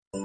May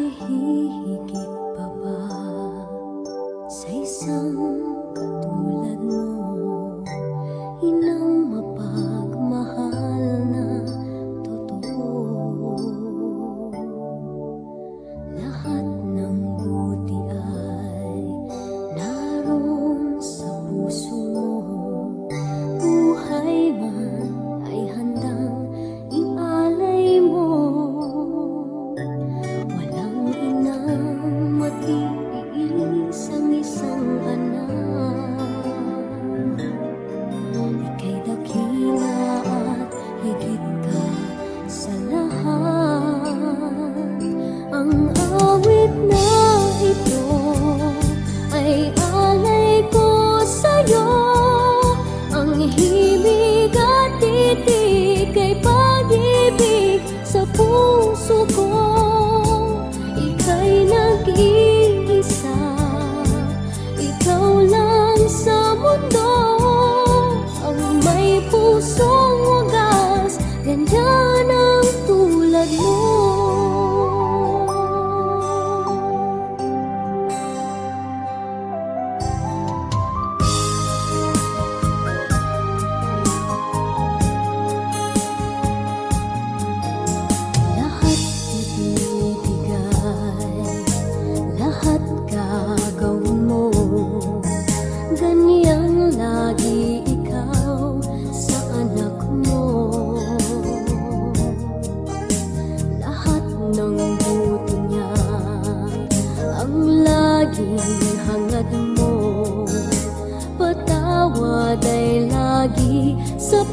hihigit pa ba sa isang katulad mo? Inang mapagmahal na totoo. Lahat ng buti ay naroon sa puso mo. Buhay man ay handang ialay mo. Matiis ang isang anak. Ika'y dakila at higit ka sa lahat. Ang awit na ito ay alay ko sa'yo. Ang himig at titig ay pag-ibig sa puso ko. Ika'y nag-iisa, ikaw lang sa mundo. Ang may pusong wagas, ganyan ang tulad mo. Lahat gagawin mo, ganyang lagi ikaw sa anak mo. Lahat ng buti niya ang laging hangad mo. Patawad ay lagi sa